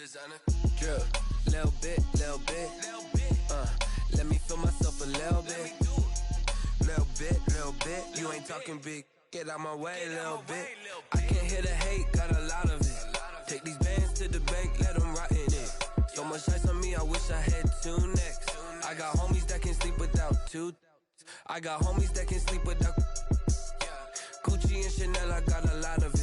designer. Drill, little bit, let me feel myself a little bit. Little bit, you ain't talking big. Get out my way, little bit. I can't hear the hate, got a lot of it. Take these bands to the bank, let them rot in it. So much ice on me, I wish I had 2 necks. I got homies that can sleep without 2. I got homies that can sleep without Gucci and Chanel, I got a lot of it.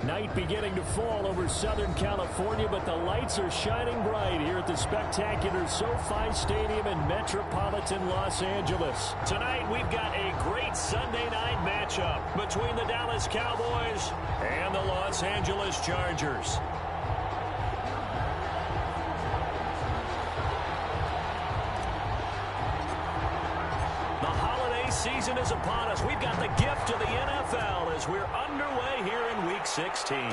Night beginning to fall over Southern California, but the lights are shining bright here at the spectacular SoFi Stadium in metropolitan Los Angeles. Tonight, we've got a great Sunday night matchup between the Dallas Cowboys and the Los Angeles Chargers. Season is upon us. We've got the gift of the NFL as we're underway here in Week 16. And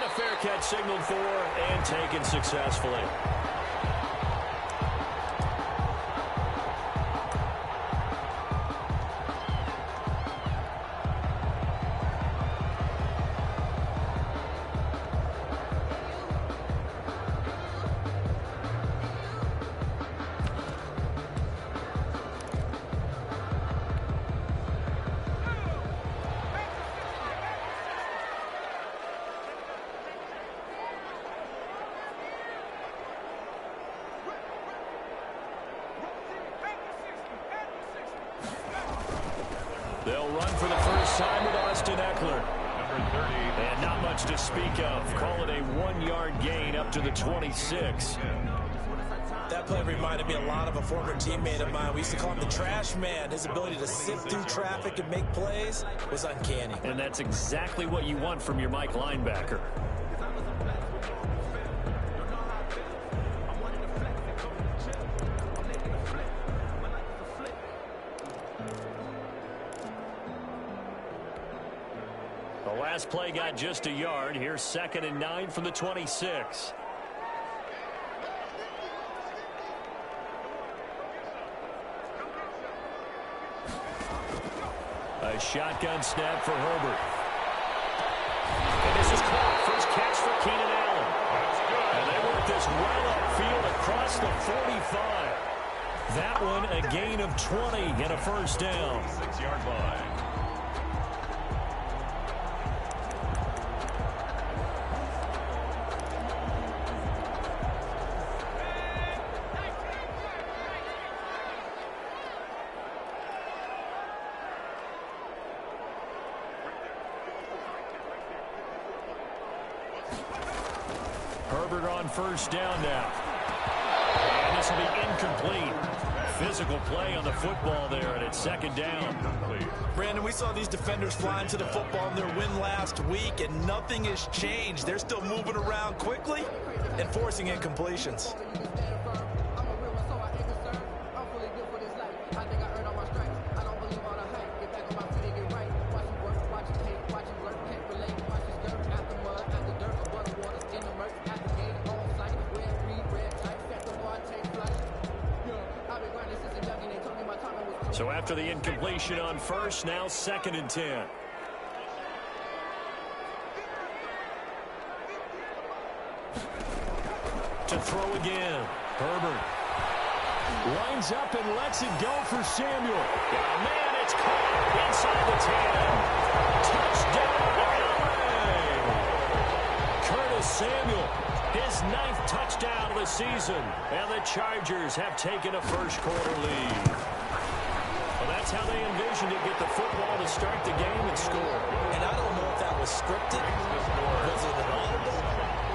a fair catch signaled for and taken successfully. They'll run for the first time with Austin Eckler. Number 30. And not much to speak of. Call it a 1-yard gain up to the 26. That play reminded me a lot of a former teammate of mine. We used to call him the trash man. His ability to sift through traffic and make plays was uncanny. And that's exactly what you want from your Mike linebacker. The last play got just a yard. Here's 2nd and 9 from the 26. A shotgun snap for Herbert. And this is caught. First catch for Keenan Allen. And they work this well upfield across the 45. That one a gain of 20 and a first down. 6-yard line. Herbert on first down now. And this will be incomplete. Physical play on the football there, and it's 2nd down. Brandon, we saw these defenders flying to the football in their win last week, and nothing has changed. They're still moving around quickly and forcing incompletions. So after the incompletion on first, now 2nd and 10. To throw again. Herbert lines up and lets it go for Samuel. Oh, man, it's caught inside the 10. Touchdown, LA! Curtis Samuel, his 9th touchdown of the season. And the Chargers have taken a first-quarter lead. Well, that's how they envisioned it, get the football to start the game and score. And I don't know if that was scripted, was it audible,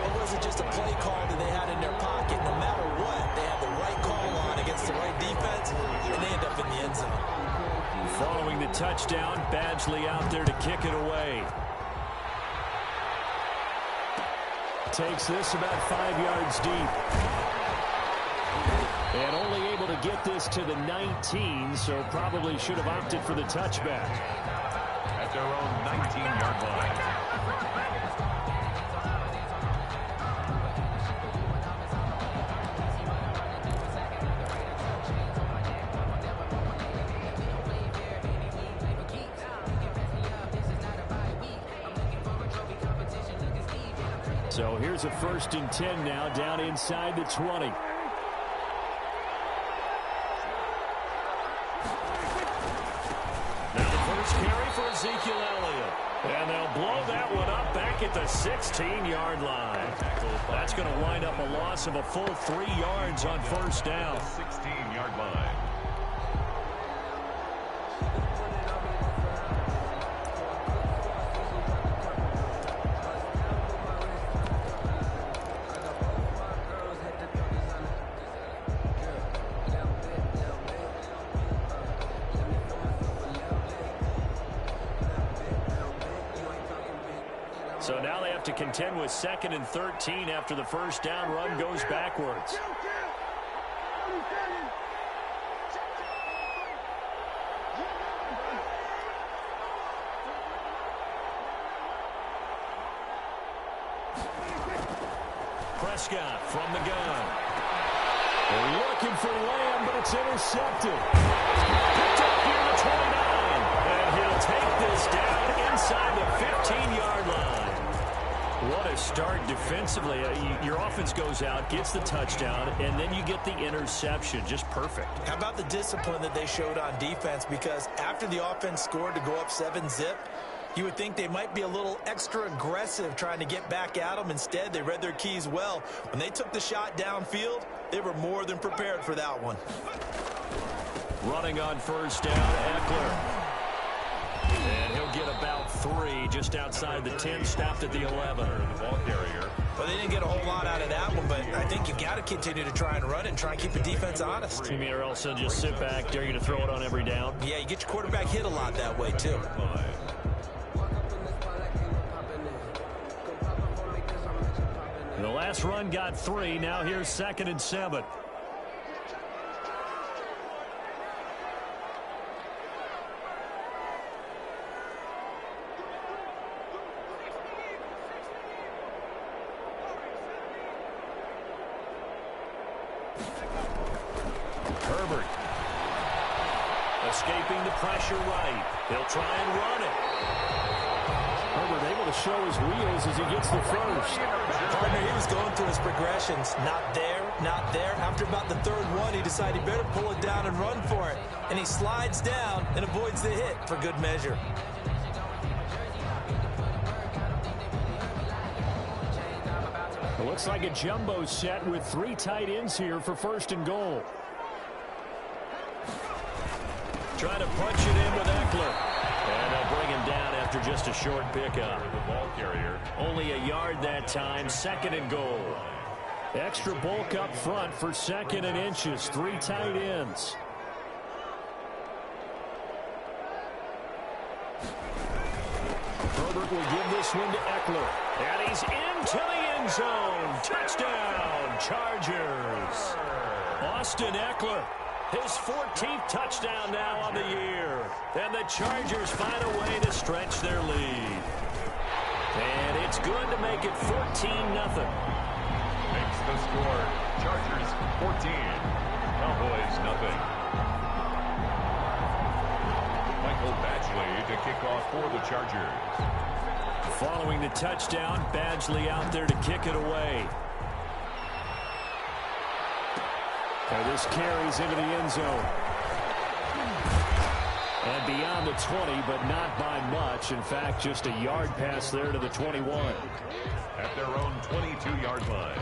or was it just a play call that they had in their pocket? No matter what, they had the right call on against the right defense, and they end up in the end zone. Following the touchdown, Badgley out there to kick it away. Takes this about 5 yards deep. And only able to get this to the 19, so probably should have opted for the touchback. At their own 19-yard line. So here's a 1st and 10 now, down inside the 20. Now the first carry for Ezekiel Elliott. And they'll blow that one up back at the 16-yard line. That's going to wind up a loss of a full 3 yards on 1st down. 16-yard line. So now they have to contend with 2nd and 13 after the 1st down run goes backwards. Prescott from the gun. They're looking for Lamb, but it's intercepted. Picked up here at the 29. And he'll take this down inside the 15-yard line. What a start defensively. Your offense goes out, gets the touchdown, and then you get the interception. Just perfect. How about the discipline that they showed on defense? Because after the offense scored to go up 7-zip, you would think they might be a little extra aggressive trying to get back at them. Instead, they read their keys well. When they took the shot downfield, they were more than prepared for that one. Running on 1st down, Eckler. And he'll get about 3 just outside the 10, stopped at the 11. The ball carrier. Well, they didn't get a whole lot out of that one, but I think you got to continue to try and run it and try and keep the defense honest. You mean or else they'll just sit back, dare you to throw it on every down? Yeah, you get your quarterback hit a lot that way, too. The last run got 3. Now here's 2nd and 7. Herbert. Escaping the pressure right. He'll try and run it. Herbert able to show his wheels as he gets the first. Partner, he was going through his progressions. Not there, not there. After about the 3rd one, he decided he better pull it down and run for it. And he slides down and avoids the hit for good measure. It looks like a jumbo set with 3 tight ends here for 1st and goal. Trying to punch it in with Eckler. And they'll bring him down after just a short pickup. The ball carrier. Only a yard that time, 2nd and goal. Extra bulk up front for 2nd and inches, 3 tight ends. Herbert will give this one to Eckler. And he's into the end zone. Touchdown, Chargers. Austin Eckler. His 14th touchdown now on the year. And the Chargers find a way to stretch their lead. And it's good to make it 14-0. Makes the score. Chargers 14. Cowboys nothing. Michael Badgley to kick off for the Chargers. Following the touchdown, Badgley out there to kick it away. And this carries into the end zone. And beyond the 20, but not by much. In fact, just a yard pass there to the 21. At their own 22-yard line.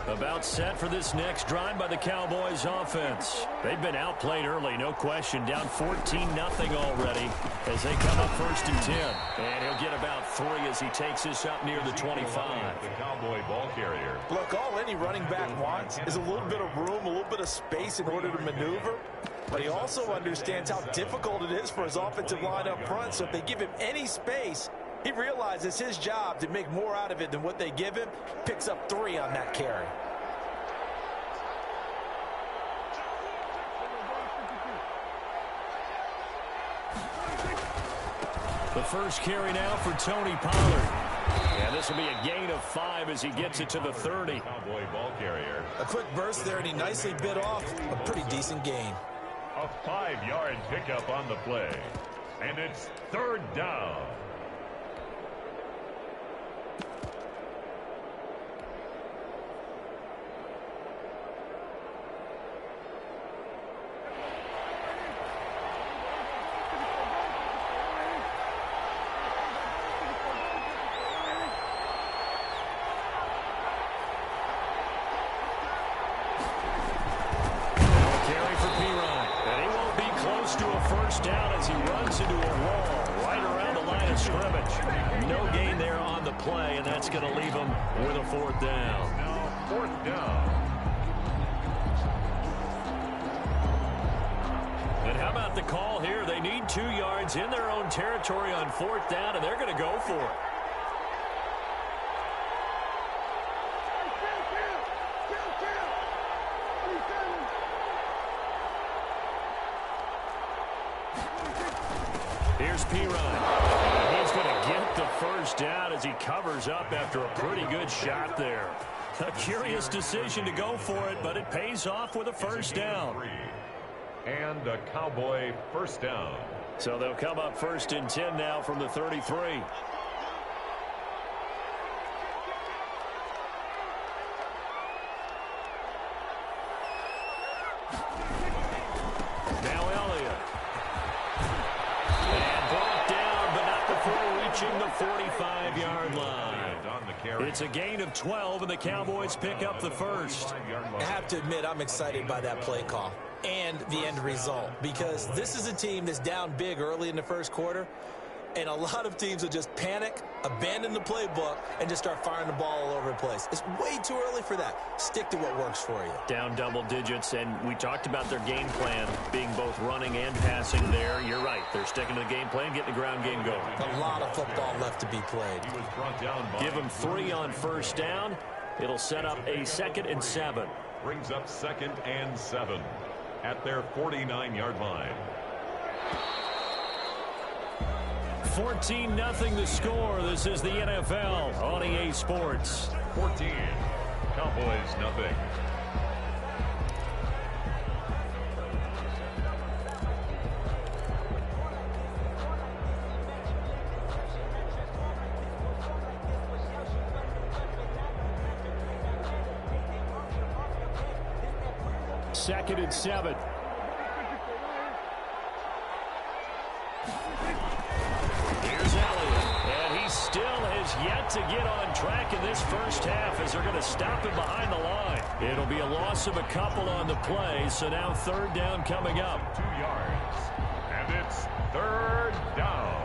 About set for this next drive by the Cowboys offense. They've been outplayed early, no question. Down 14-0 already as they come up 1st and 10. And he'll get about 3 as he takes this up near the 25. The Cowboy ball carrier. Look, all any running back wants is a little bit of room, a little bit of space in order to maneuver. But he also understands how difficult it is for his offensive line up front. So if they give him any space, he realizes his job to make more out of it than what they give him. Picks up 3 on that carry. The first carry now for Tony Pollard. And this This will be a gain of 5 as he gets it to the 30. Cowboy ball carrier. A quick burst there, and he nicely bit off a pretty decent gain. A 5-yard pickup on the play. And it's third down. Down as he runs into a wall right around the line of scrimmage. No gain there on the play, and that's going to leave him with a fourth down. Now fourth down. And how about the call here? They need 2 yards in their own territory on fourth down, and they're going to go for it. Here's P. Ryan. He's going to get the first down as he covers up after a pretty good shot there. A curious decision to go for it, but it pays off with a first down. And a Cowboy first down. So they'll come up 1st and 10 now from the 33. Now Elliott. And brought down, but not before reaching the 45-yard line. It's a gain of 12, and the Cowboys pick up the first. I have to admit, I'm excited by that play call and the end result, because this is a team that's down big early in the first quarter, and a lot of teams will just panic, abandon the playbook, and just start firing the ball all over the place. It's way too early for that. Stick to what works for you. Down double digits, and we talked about their game plan being both running and passing there. You're right. They're sticking to the game plan, getting the ground game going. A lot of football left to be played. He was brought down by Give them 3 on first down. It'll set up a 2nd and 7. Brings up 2nd and 7 at their 49-yard line. 14-0 the score. This is the NFL on EA Sports. 14. Cowboys nothing. Second and 7. Here's Elliott, and he still has yet to get on track in this first half as they're going to stop him behind the line. It'll be a loss of a couple on the play, so now 3rd down coming up. 2 yards, and it's 3rd down.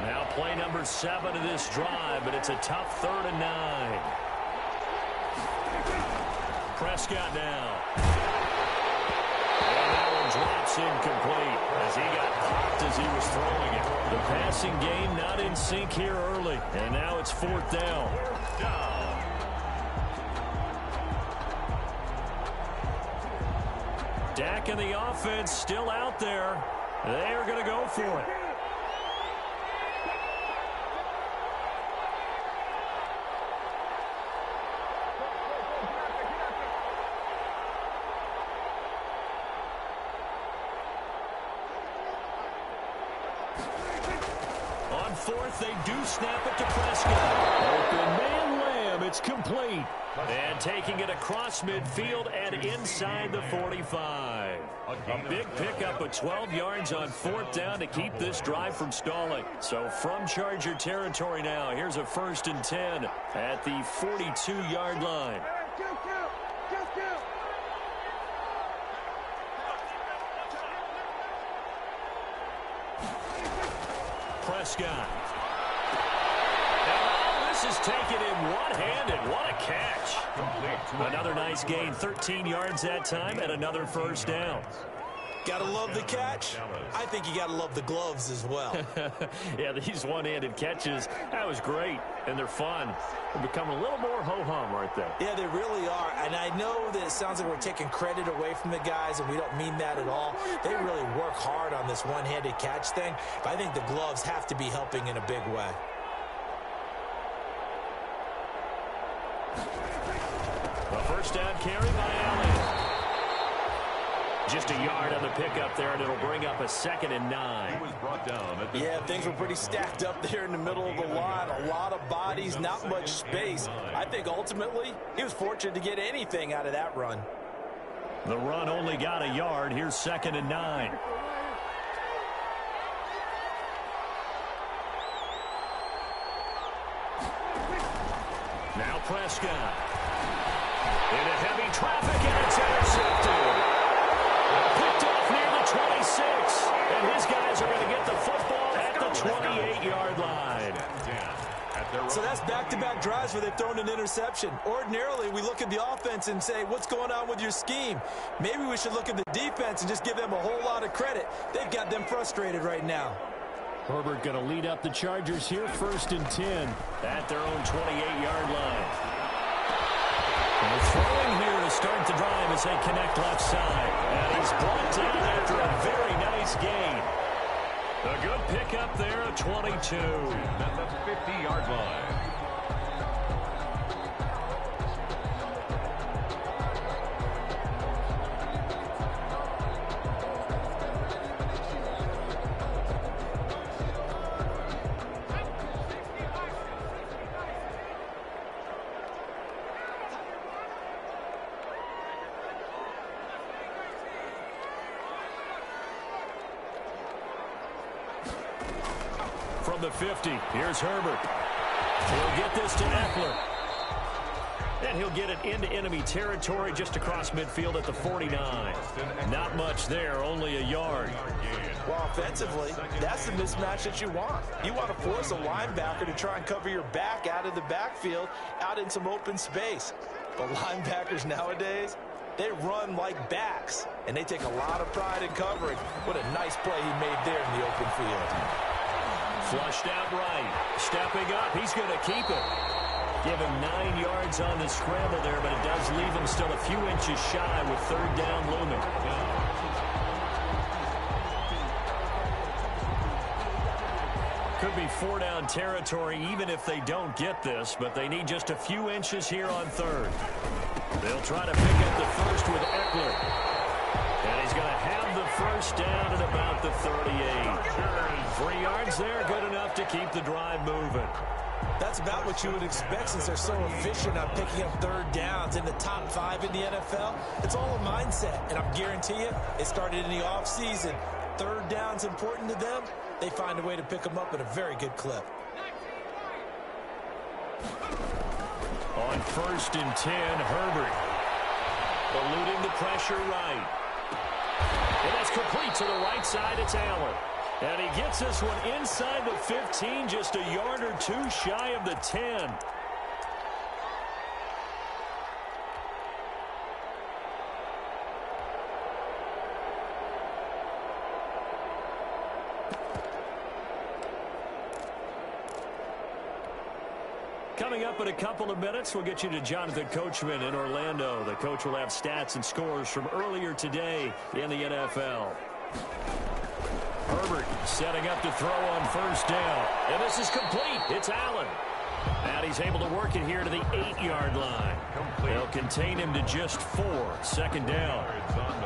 Now play number 7 of this drive, but it's a tough 3rd and 9. Prescott now. And that one drops incomplete as he got popped as he was throwing it. The passing game not in sync here early, and now it's 4th down. 4th down. Dak and the offense still out there. They are going to go for it. On 4th, they do snap it to Prescott. Open man Lamb, it's complete. And taking it across midfield and inside the 45. A big pickup of 12 yards on 4th down to keep this drive from stalling. So from Charger territory now, here's a 1st and 10 at the 42-yard line. Prescott. And this is taken in one-handed. What a catch. Another nice gain. 13 yards that time and another 1st down. Gotta love the catch. I think you gotta love the gloves as well. Yeah, these one-handed catches, that was great, and they're fun. They're becoming a little more ho-hum, aren't they? Yeah, they really are, and I know that it sounds like we're taking credit away from the guys, and we don't mean that at all. They really work hard on this one-handed catch thing, but I think the gloves have to be helping in a big way. A first down carry by Allen. Just a yard on the pickup there, and it'll bring up a 2nd and 9. He was brought down at the Yeah, things were pretty stacked up there in the middle of the line. A lot of bodies, not much space. I think ultimately he was fortunate to get anything out of that run. The run only got a yard. Here's 2nd and 9. Now Prescott. Into heavy traffic, and it's intercepted. Picked off near the 26. And his guys are going to get the football at the 28-yard line. So that's back-to-back drives where they've thrown an interception. Ordinarily, we look at the offense and say, what's going on with your scheme? Maybe we should look at the defense and just give them a whole lot of credit. They've got them frustrated right now. Herbert going to lead up the Chargers here, 1st and 10 at their own 28-yard line. And throwing here to start the drive as they connect left side. And he's brought down after a very nice gain. A good pickup there at 22. At the 50-yard line. From the 50, here's Herbert. He'll get this to Eckler. And he'll get it into enemy territory just across midfield at the 49. Not much there, only a yard. Well, offensively, that's the mismatch that you want. You want to force a linebacker to try and cover your back out of the backfield, out in some open space. But linebackers nowadays, they run like backs, and they take a lot of pride in covering. What a nice play he made there in the open field. Flushed out right. Stepping up. He's going to keep it. Give him 9 yards on the scramble there, but it does leave him still a few inches shy with 3rd down looming. Could be 4-down territory even if they don't get this, but they need just a few inches here on 3rd. They'll try to pick up the first with Eckler. And he's going to have the first down at about the 38. 3 yards there, good enough to keep the drive moving. That's about what you would expect since they're so efficient on picking up 3rd downs in the top 5 in the NFL. It's all a mindset, and I guarantee you, it started in the offseason. 3rd down's important to them. They find a way to pick them up at a very good clip. On 1st and 10, Herbert. Eluding the pressure right. And that's complete to the right side. It's Allen. And he gets this one inside the 15, just a yard or 2 shy of the 10. Coming up in a couple of minutes, we'll get you to Jonathan Coachman in Orlando. The coach will have stats and scores from earlier today in the NFL. Herbert setting up to throw on 1st down. And this is complete. It's Allen. And he's able to work it here to the 8-yard line. They'll contain him to just 4. 2nd down.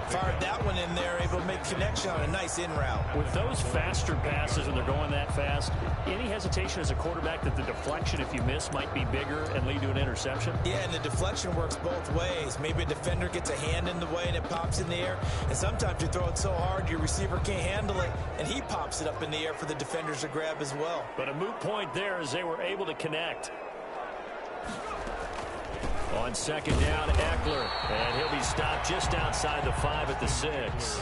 Fired that one in there, able to make connection on a nice in route. With those faster passes when they're going that fast, any hesitation as a quarterback that the deflection, if you miss, might be bigger and lead to an interception? Yeah, and the deflection works both ways. Maybe a defender gets a hand in the way and it pops in the air. And sometimes you throw it so hard your receiver can't handle it, and he pops it up in the air for the defenders to grab as well. But a moot point there as they were able to connect. On 2nd down, Eckler, and he'll be stopped just outside the 5 at the 6.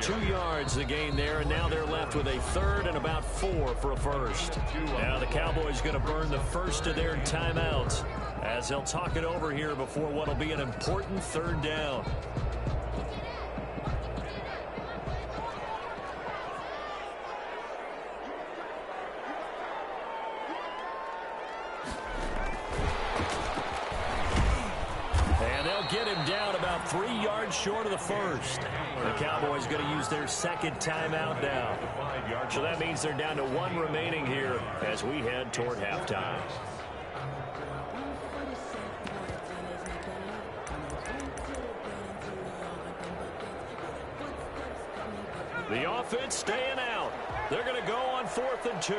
2 yards the gain there, and now they're left with a 3rd and about 4 for a first. Now the Cowboys going to burn the first of their timeouts as they'll talk it over here before what will be an important 3rd down. get him down about 3 yards short of the first. The Cowboys going to use their second timeout now. So that means they're down to 1 remaining here as we head toward halftime. The offense staying out. They're going to go on 4th and 2.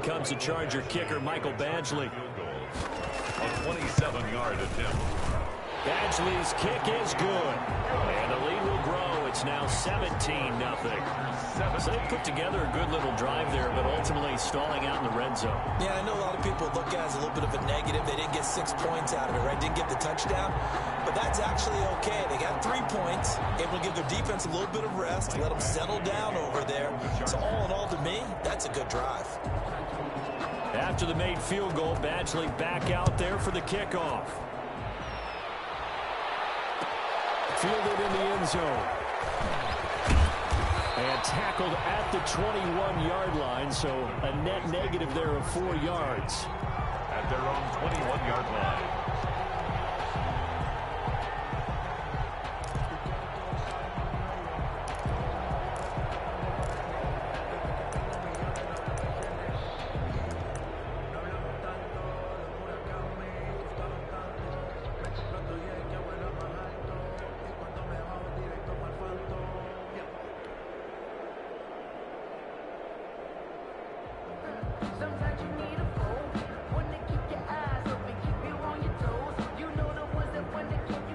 Comes the Charger kicker, Michail Badgley. A 27-yard attempt. Badgley's kick is good. And the lead will grow. It's now 17-0. So they put together a good little drive there, but ultimately stalling out in the red zone. Yeah, I know a lot of people look at it as a little bit of a negative. They didn't get 6 points out of it, right? Didn't get the touchdown. But that's actually okay. They got 3 points, able to give their defense a little bit of rest, let them settle down over there. So all in all, to me, that's a good drive. After the made field goal, Badgley back out there for the kickoff. Fielded in the end zone. And tackled at the 21-yard line, so a net negative there of 4 yards. At their own 21-yard line.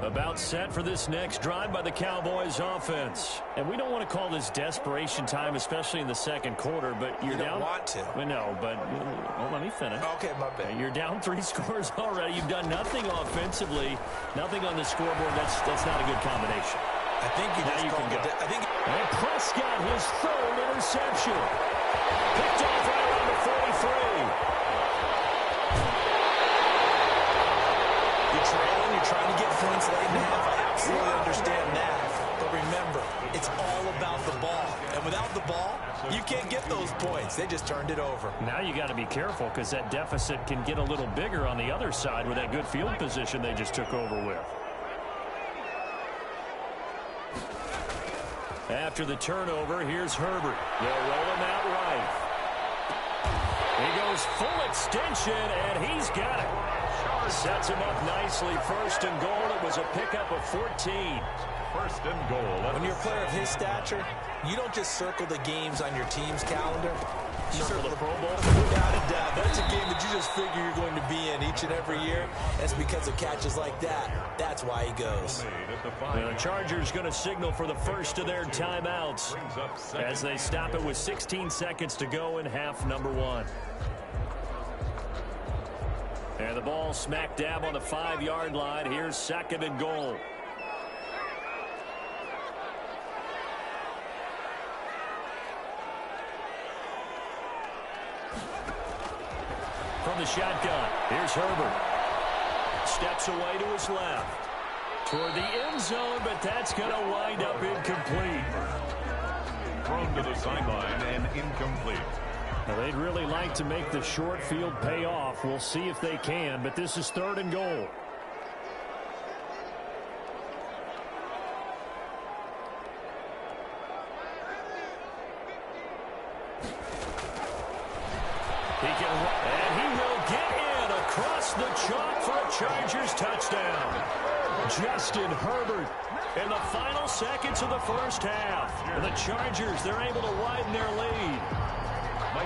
About set for this next drive by the Cowboys offense. And we don't want to call this desperation time, especially in the second quarter, but you're down. You don't want to. I know, but well, let me finish. Okay, my bad. You're down 3 scores already. You've done nothing offensively, nothing on the scoreboard. That's not a good combination. I think you now just you can go. And Prescott, his 3rd interception. Picked off right around the 43. You're trying to get points late in the half. I absolutely understand that. But remember, it's all about the ball. And without the ball, you can't get those points. They just turned it over. Now you got to be careful because that deficit can get a little bigger on the other side with that good field position they just took over with. After the turnover, here's Herbert. They'll roll him out right. He goes full extension, and he's got it. Sets him up nicely. 1st and goal. It was a pickup of 14. 1st and goal. When you're a player of his stature, you don't just circle the games on your team's calendar. You Circle the Pro Bowl. Without a doubt. That's a game that you just figure you're going to be in each and every year. That's because of catches like that. That's why he goes. And the Chargers going to signal for the first of their timeouts as they stop it with 16 seconds to go in half number 1. And the ball smack dab on the 5-yard line. Here's 2nd and goal. From the shotgun, here's Herbert. Steps away to his left. Toward the end zone, but that's going to wind up incomplete. Thrown to the sideline and incomplete. Well, they'd really like to make the short field pay off. We'll see if they can, but this is 3rd and goal. And he will get in across the chalk for a Chargers touchdown. Justin Herbert in the final seconds of the first half. And the Chargers, they're able to widen their lead.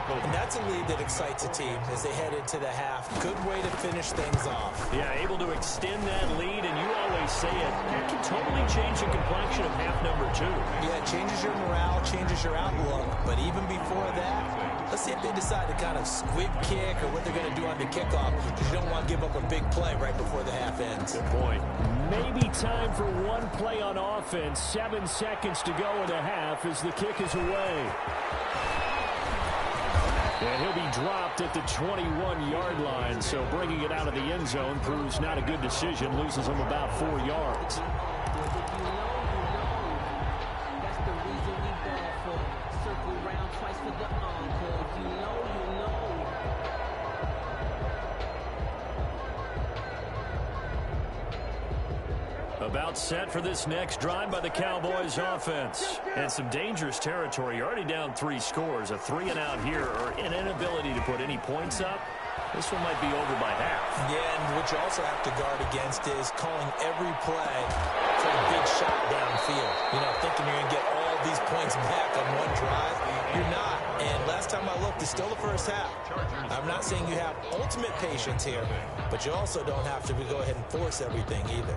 And that's a lead that excites a team as they head into the half. Good way to finish things off. Yeah, able to extend that lead, and you always say it can totally change the complexion of half number 2. Yeah, it changes your morale, changes your outlook. But even before that, let's see if they decide to kind of squib kick or what they're going to do on the kickoff, because you don't want to give up a big play right before the half ends. Good point. Maybe time for one play on offense. 7 seconds to go in the half as the kick is away. And he'll be dropped at the 21-yard line, so bringing it out of the end zone proves not a good decision, loses him about 4 yards. That's the reason we ball for. Circle round twice for the encore. You know. About set for this next drive by the Cowboys offense. And some dangerous territory. You're already down 3 scores. A 3-and-out here or an inability to put any points up. This one might be over by half. Yeah, and what you also have to guard against is calling every play for a big shot downfield. You know, thinking you're going to get all these points back on one drive. You're not. And last time I looked, it's still the first half. I'm not saying you have ultimate patience here, but you also don't have to go ahead and force everything either.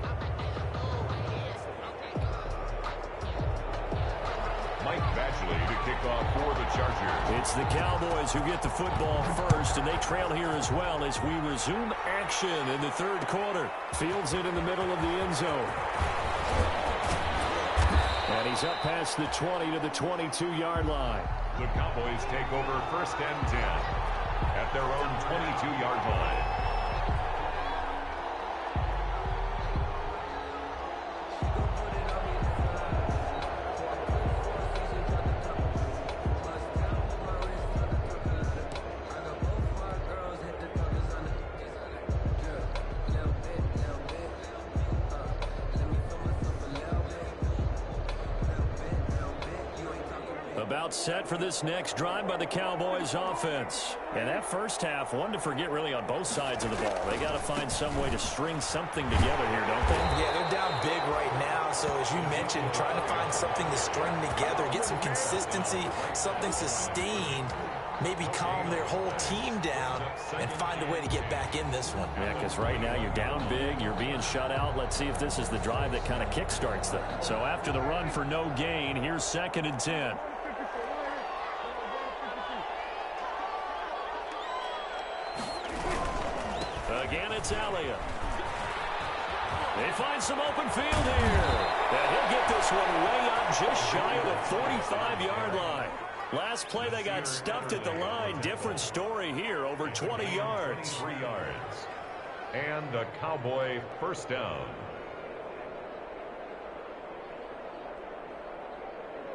To kick off for the Chargers. It's the Cowboys who get the football first, and they trail here as well as we resume action in the third quarter. Fields it in the middle of the end zone. And he's up past the 20 to the 22-yard line. The Cowboys take over 1st and 10 at their own 22-yard line. About set for this next drive by the Cowboys offense. And that first half, one to forget really on both sides of the ball. They got to find some way to string something together here, don't they? Yeah, they're down big right now. So as you mentioned, trying to find something to string together, get some consistency, something sustained, maybe calm their whole team down and find a way to get back in this one. Yeah, because right now you're down big, you're being shut out. Let's see if this is the drive that kind of kickstarts them. So after the run for no gain, here's 2nd and 10. Again, it's Elliott. They find some open field here. And he'll get this one way up just shy of the 45-yard line. Last play, they got stuffed at the line. Different story here, over 20 yards. 3 yards. And a Cowboy first down.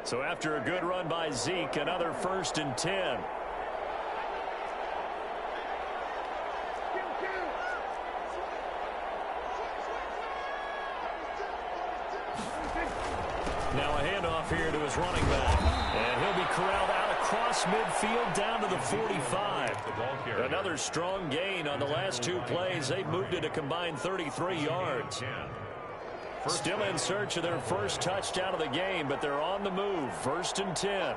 So after a good run by Zeke, another 1st and 10. Now a handoff here to his running back. And he'll be corralled out across midfield down to the 45. Another strong gain on the last 2 plays. They've moved it a combined 33 yards. Still in search of their first touchdown of the game, but they're on the move. 1st and 10.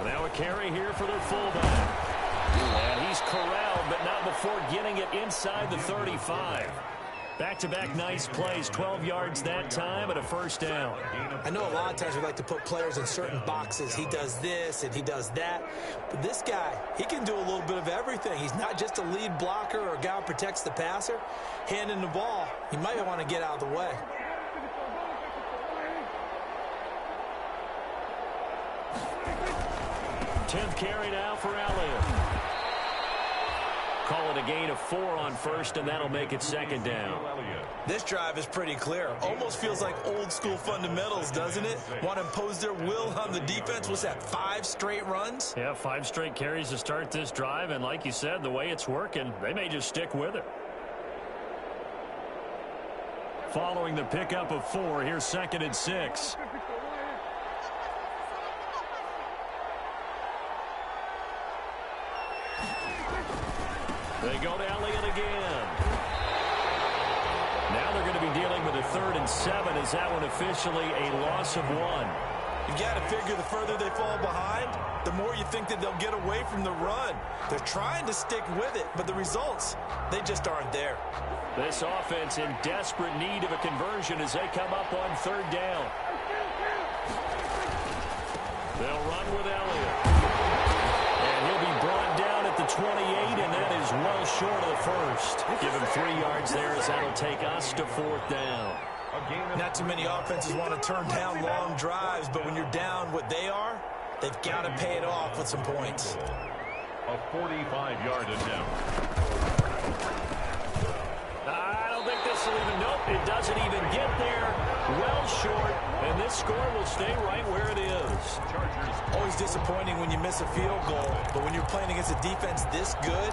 Now a carry here for their fullback. And he's corralled, but not before getting it inside the 35. Back-to-back nice plays, 12 yards that time and a first down. I know a lot of times we like to put players in certain boxes. He does this and he does that. But this guy, he can do a little bit of everything. He's not just a lead blocker or a guy who protects the passer. Handing the ball, he might want to get out of the way. Tenth carry now for Elliott. Call it a gain of 4 on first, and that'll make it 2nd down. This drive is pretty clear. Almost feels like old school fundamentals, doesn't it? Want to impose their will on the defense. What's that, 5 straight runs? Yeah, 5 straight carries to start this drive, and like you said, the way it's working, they may just stick with it. Following the pickup of 4, here's 2nd and 6. They go to Elliott again. Now they're going to be dealing with a 3rd and 7. Is that one officially a loss of 1? You've got to figure the further they fall behind, the more you think that they'll get away from the run. They're trying to stick with it, but the results, they just aren't there. This offense in desperate need of a conversion as they come up on 3rd down. They'll run with Elliott. And he'll be brought down at the 28, and that is well short of the first. Give him 3 yards there as that'll take us to 4th down. Not too many offenses want to turn down long drives, but when you're down what they are, they've got to pay it off with some points. A 45-yard attempt. I don't think this will even, nope, it doesn't even get there. Well short, and this score will stay right where it is. Always disappointing when you miss a field goal, but when you're playing against a defense this good,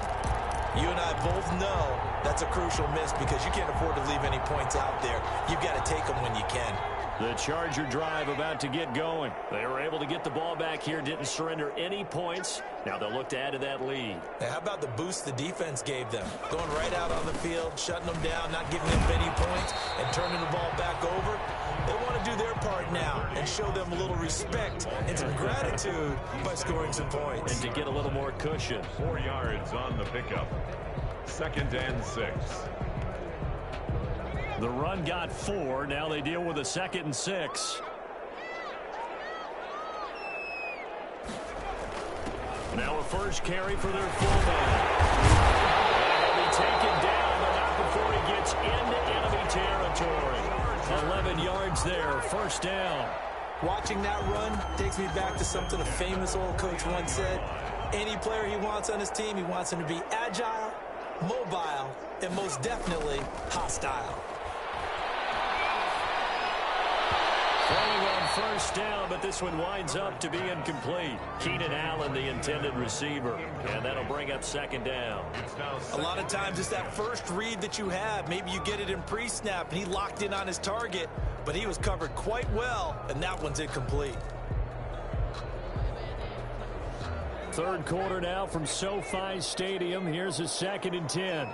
you and I both know that's a crucial miss because you can't afford to leave any points out there. You've got to take them when you can. The Charger drive about to get going. They were able to get the ball back here, didn't surrender any points. Now they'll look to add to that lead. Now, how about the boost the defense gave them? Going right out on the field, shutting them down, not giving them any points, and turning the ball back over. They want to do their part now and show them a little respect and some gratitude by scoring some points. And to get a little more cushion. 4 yards on the pickup. 2nd and 6. The run got 4. Now they deal with a 2nd and 6. Now a first carry for their fullback. He'll be taken down, but not before he gets into enemy territory. 11 yards there, 1st down. Watching that run takes me back to something a famous old coach once said. Any player he wants on his team, he wants him to be agile, mobile, and most definitely hostile. Throwing on 1st down, but this one winds up to be incomplete. Keenan Allen, the intended receiver, and that'll bring up 2nd down. A lot of times it's that first read that you have. Maybe you get it in pre-snap, and he locked in on his target, but he was covered quite well, and that one's incomplete. 3rd quarter now from SoFi Stadium. Here's a 2nd and 10.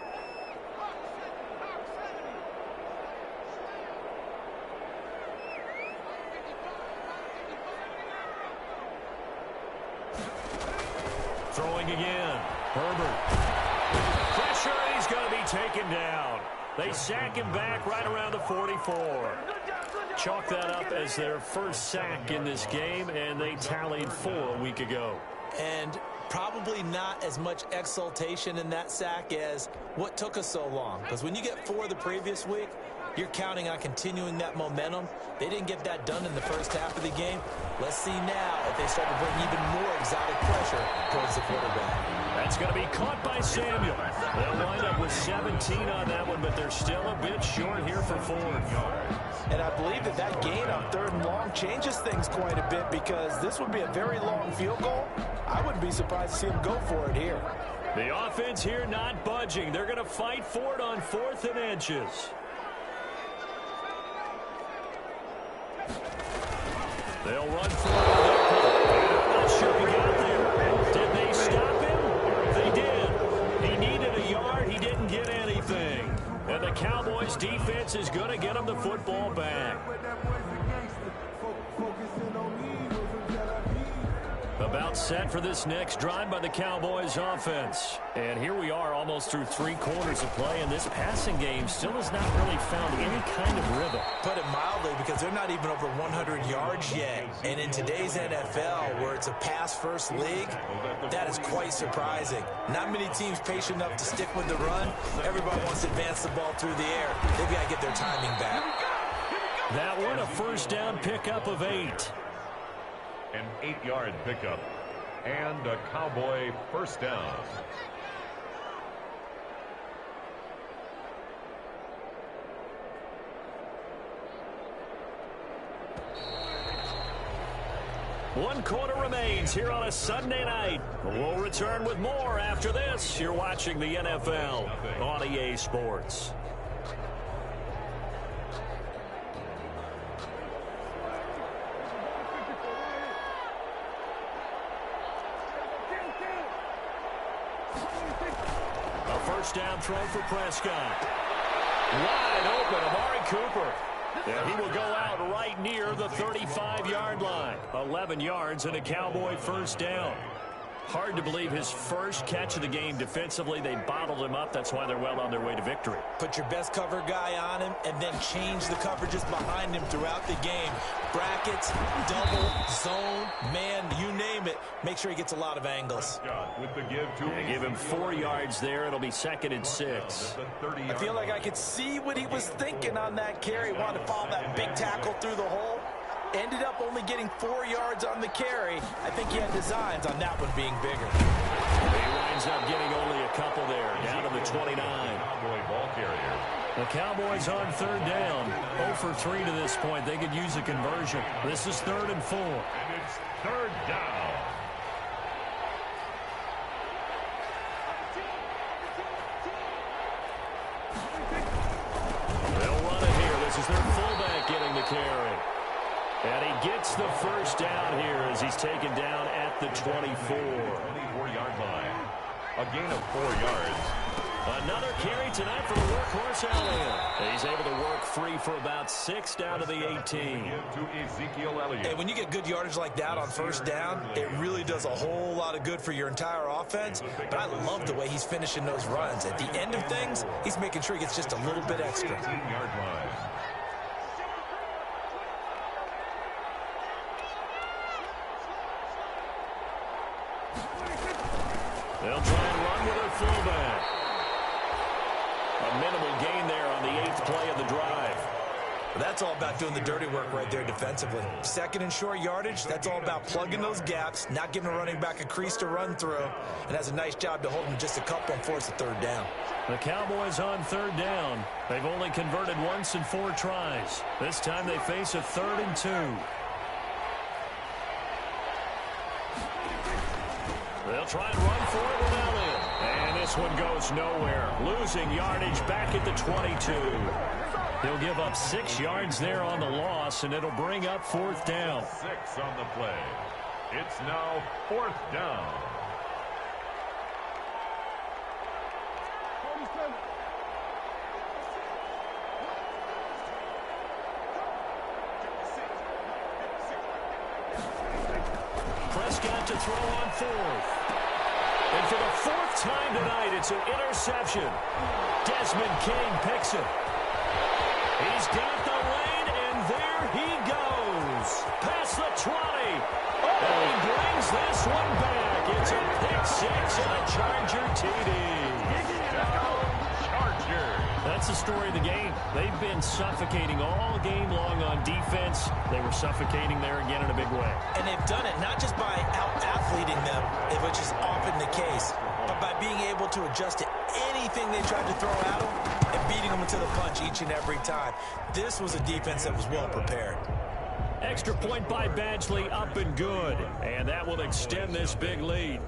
Throwing again. Herbert. Pressure, and he's going to be taken down. They sack him back right around the 44. Chalk that up as their first sack in this game, and they tallied 4 a week ago. And probably not as much exultation in that sack as what took us so long. Because when you get 4 the previous week, you're counting on continuing that momentum. They didn't get that done in the first half of the game. Let's see now if they start to bring even more exotic pressure towards the quarterback. That's going to be caught by Samuel. They'll wind up with 17 on that one, but they're still a bit short here for 4. And I believe that gain on 3rd and long changes things quite a bit because this would be a very long field goal. I wouldn't be surprised to see him go for it here. The offense here not budging. They're going to fight for it on 4th and inches. They'll run for it. I'm not sure he got there. Did they stop him? They did. He needed a yard. He didn't get anything. And the Cowboys defense is going to get him the football back. About set for this next drive by the Cowboys offense. And here we are almost through 3 quarters of play, and this passing game still has not really found any kind of rhythm. Put it mildly, because they're not even over 100 yards yet. And in today's NFL, where it's a pass-first league, that is quite surprising. Not many teams patient enough to stick with the run. Everybody wants to advance the ball through the air. They've got to get their timing back. That one a 1st down pickup of 8. An 8-yard pickup and a Cowboy 1st down. One quarter remains here on a Sunday night. We'll return with more after this. You're watching the NFL on EA Sports. first down throw for Prescott. Wide open, Amari Cooper. And he will go out right near the 35-yard line. 11 yards and a Cowboy first down. Hard to believe his first catch of the game defensively. They bottled him up. That's why they're well on their way to victory. Put your best cover guy on him and then change the coverages behind him throughout the game. Brackets, double, zone, man, you name it. Make sure he gets a lot of angles. Give him 4 yards there. It'll be 2nd and 6. I feel like I could see what he was thinking on that carry. Wanted to follow that big tackle through the hole. Ended up only getting 4 yards on the carry. I think he had designs on that one being bigger. He winds up getting only a couple there, down to the 29. The Cowboys on 3rd down. 0 for 3 to this point. They could use a conversion. This is 3rd and 4. And it's 3rd down. They'll run it here. This is their fullback getting the carry. And he gets the first down here as he's taken down at the 24. 24-yard line. A gain of 4 yards. Another carry tonight for the workhorse Elliott. He's able to work free for about 6 down to the 18. To Ezekiel Elliott. Hey, when you get good yardage like that on first down, it really does a whole lot of good for your entire offense. But I love the way he's finishing those runs. At the end of things, he's making sure he gets just a little bit extra. 18-yard line. They'll try and run with their fullback. A minimal gain there on the 8th play of the drive. Well, that's all about doing the dirty work right there defensively. 2nd and short yardage, that's all about plugging those gaps, not giving a running back a crease to run through, and has a nice job to hold him just a couple and force a 3rd down. The Cowboys on 3rd down. They've only converted once in 4 tries. This time they face a 3rd and 2. They'll try and run for it with Elliott. And this one goes nowhere. Losing yardage back at the 22. He'll give up 6 yards there on the loss, and it'll bring up 4th down. 6 on the play. It's now 4th down. Prescott to throw on 4th. And for the 4th time tonight, it's an interception. Desmond King picks it. He's got the lane, and there he goes. Past the 20. And he brings this one back. It's a pick 6 and a Charger TD. That's the story of the game. They've been suffocating all game long on defense. They were suffocating there again in a big way. And they've done it not just by out-athleting them, which is often the case, but by being able to adjust to anything they tried to throw at them and beating them to the punch each and every time. This was a defense that was well prepared. Extra point by Badgley, up and good. And that will extend this big lead.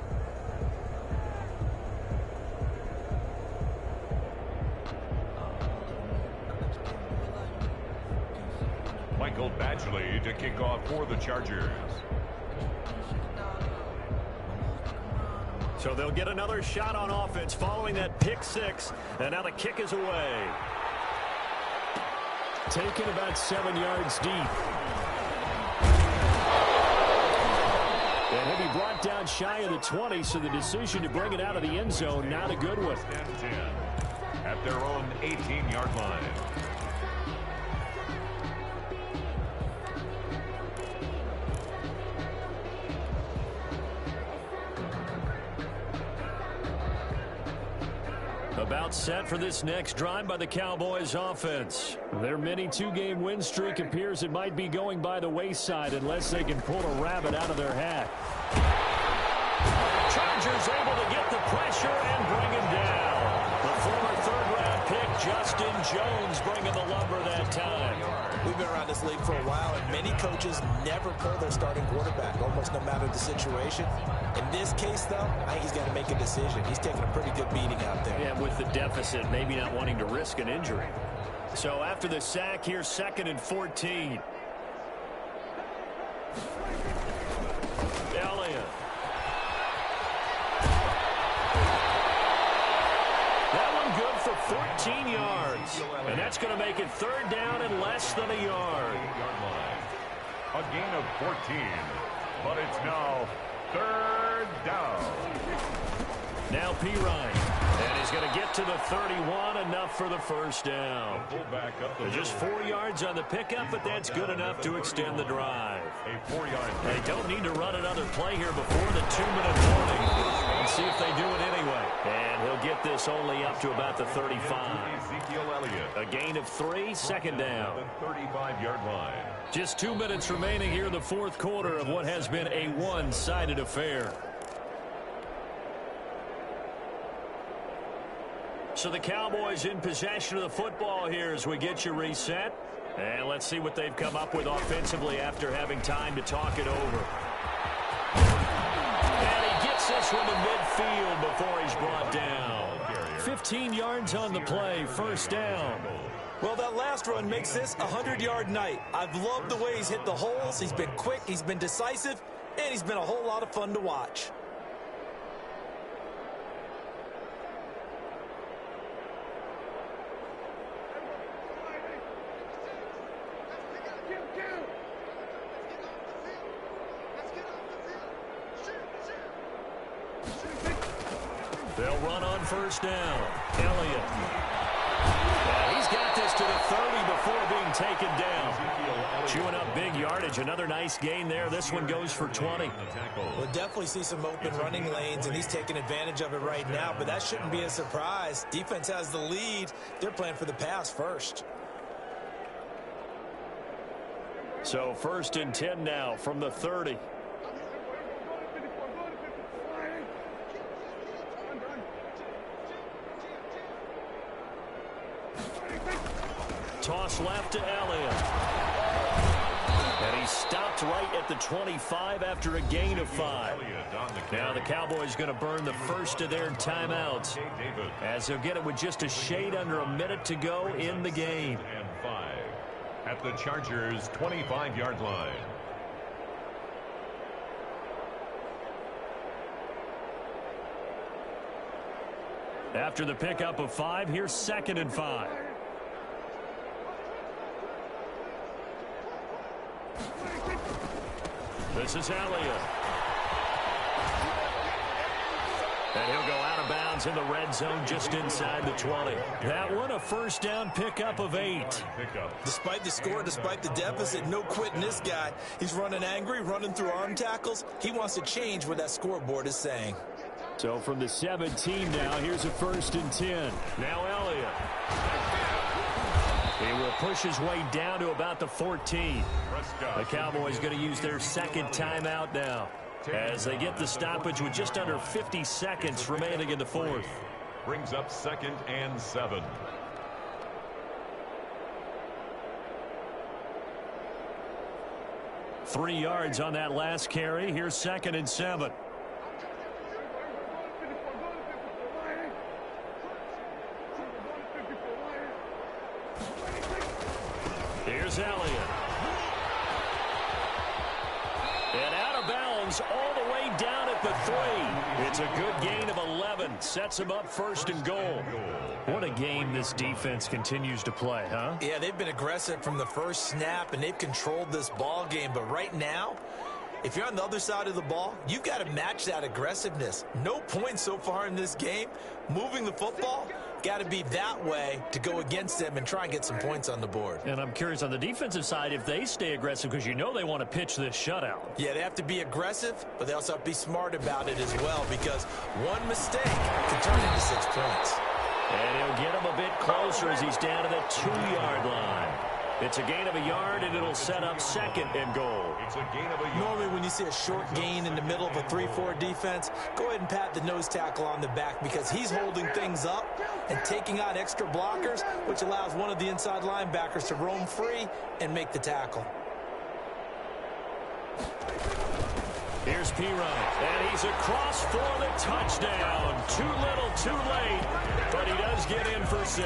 Michael Badgley to kick off for the Chargers. So they'll get another shot on offense following that pick 6. And now the kick is away. Taken about 7 yards deep. And he'll be brought down shy of the 20, so the decision to bring it out of the end zone, not a good one. 10 at their own 18-yard line. About set for this next drive by the Cowboys offense. Their mini 2-game win streak appears it might be going by the wayside unless they can pull a rabbit out of their hat. Chargers able to get the pressure and bring him down. The former 3rd-round pick, Justin Jones, bringing the lumber that time. We've been around this league for a while, and many coaches never pull their starting quarterback, almost no matter the situation. In this case, though, I think he's got to make a decision. He's taking a pretty good beating out there. Yeah, with the deficit, maybe not wanting to risk an injury. So after the sack, here's 2nd and 14. Elliott. That 14 yards. And that's going to make it third down and less than a yard. A gain of 14, but it's now third down. Now Pirine. And he's going to get to the 31, enough for the first down. Just 4 yards on the pickup, but that's good enough to extend the drive. They don't need to run another play here before the 2-minute warning. And see if they do it anyway. And he'll get this only up to about the 35. A gain of 3, second down. 35-yard line. Just 2 minutes remaining here in the fourth quarter of what has been a one-sided affair. So the Cowboys in possession of the football here as we get you reset. And let's see what they've come up with offensively after having time to talk it over. And he gets this one to midfield before he's brought down. 15 yards on the play, first down. Well, that last run makes this a 100-yard night. I've loved the way he's hit the holes. He's been quick, he's been decisive, and he's been a whole lot of fun to watch. They'll run on first down. Elliott. And he's got this to the 30 before being taken down. Chewing up big yardage. Another nice gain there. This one goes for 20. We'll definitely see some open running lanes, and he's taking advantage of it right now, but that shouldn't be a surprise. Defense has the lead. They're playing for the pass first. So first and 10 now from the 30. Toss left to Elliott. And he stopped right at the 25 after a gain of 5. Now the Cowboys going to burn the first of their timeouts as they'll get it with just a shade under a minute to go in the game. And 5 at the Chargers' 25-yard line. After the pickup of 5, here's second and 5. This is Elliott. And he'll go out of bounds in the red zone just inside the 20. That one a first down pickup of 8. Despite the score, despite the deficit, no quitting this guy. He's running angry, running through arm tackles. He wants to change what that scoreboard is saying. So from the 17 now, here's a first and 10. Now Elliott. He will push his way down to about the 14. The Cowboys going to use their second timeout now as they get the stoppage with just under 50 seconds remaining in the fourth. Brings up second and 7. Three yards on that last carry. Here's second and 7. Here's Elliott. And out of bounds all the way down at the 3. It's a good gain of 11. Sets him up first and goal. What a game this defense continues to play, huh? Yeah, they've been aggressive from the first snap, and they've controlled this ball game. But right now, if you're on the other side of the ball, you've got to match that aggressiveness. No points so far in this game. Moving the football, got to be that way to go against them and try and get some points on the board. And I'm curious on the defensive side if they stay aggressive, because you know they want to pitch this shutout. Yeah, they have to be aggressive, but they also have to be smart about it as well, because one mistake can turn into 6 points. And he'll get him a bit closer as he's down to the 2-yard line. It's a gain of a yard, and it'll set up second and goal. It's a gain of a yard. Normally when you see a short gain in the middle of a 3-4 defense, go ahead and pat the nose tackle on the back, because he's holding things up and taking on extra blockers, which allows one of the inside linebackers to roam free and make the tackle. Here's Pirine, and he's across for the touchdown. Too little, too late, but he does get in for 6.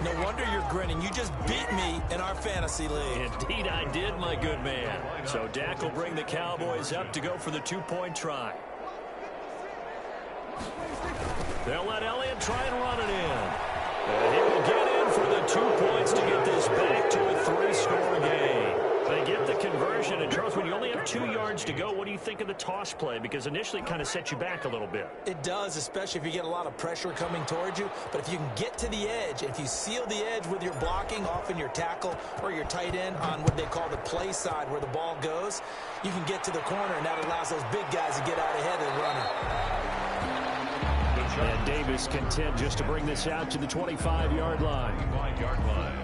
No wonder you're grinning. You just beat me in our fantasy league. Indeed I did, my good man. So Dak will bring the Cowboys up to go for the 2-point try. They'll let Elliott try and run it in. He will get in for the 2 points to get this back to a 3-score game. They get the conversion, and Charles, when you only have 2 yards to go, what do you think of the toss play? Because initially it kind of set you back a little bit. It does, especially if you get a lot of pressure coming towards you. But if you can get to the edge, if you seal the edge with your blocking, often your tackle or your tight end on what they call the play side where the ball goes, you can get to the corner, and that allows those big guys to get out ahead of the runner. And Davis content just to bring this out to the 25-yard line. 25-yard line.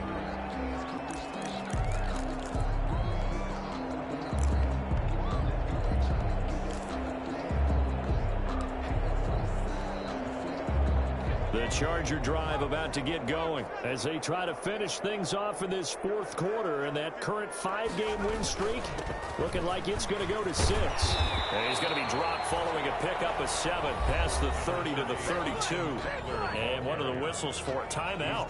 The Charger drive about to get going as they try to finish things off in this 4th quarter, and that current 5-game win streak looking like it's going to go to 6. And he's going to be dropped following a pickup of 7 past the 30 to the 32. And one of the whistles for a timeout.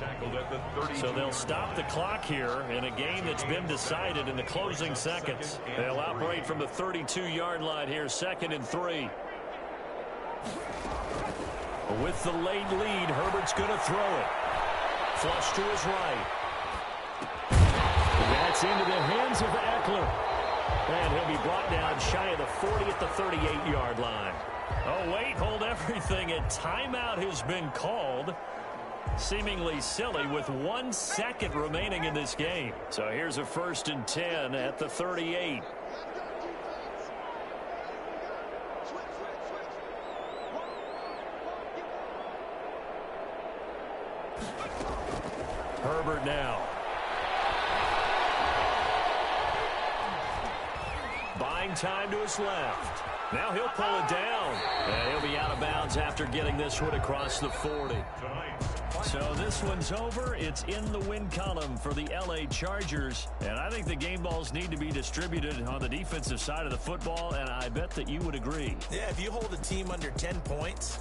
So they'll stop the clock here in a game that's been decided in the closing seconds. They'll operate from the 32-yard line here, 2nd and 3. With the late lead, Herbert's going to throw it. Flush to his right. That's into the hands of Eckler. And he'll be brought down shy of the 40 at the 38-yard line. Oh, wait, hold everything. A timeout has been called. Seemingly silly with 1 second remaining in this game. So here's a 1st and 10 at the 38. Herbert now. Buying time to his left. Now he'll pull it down. And he'll be out of bounds after getting this one across the 40. So this one's over. It's in the win column for the LA Chargers. And I think the game balls need to be distributed on the defensive side of the football, and I bet that you would agree. Yeah, if you hold a team under 10 points,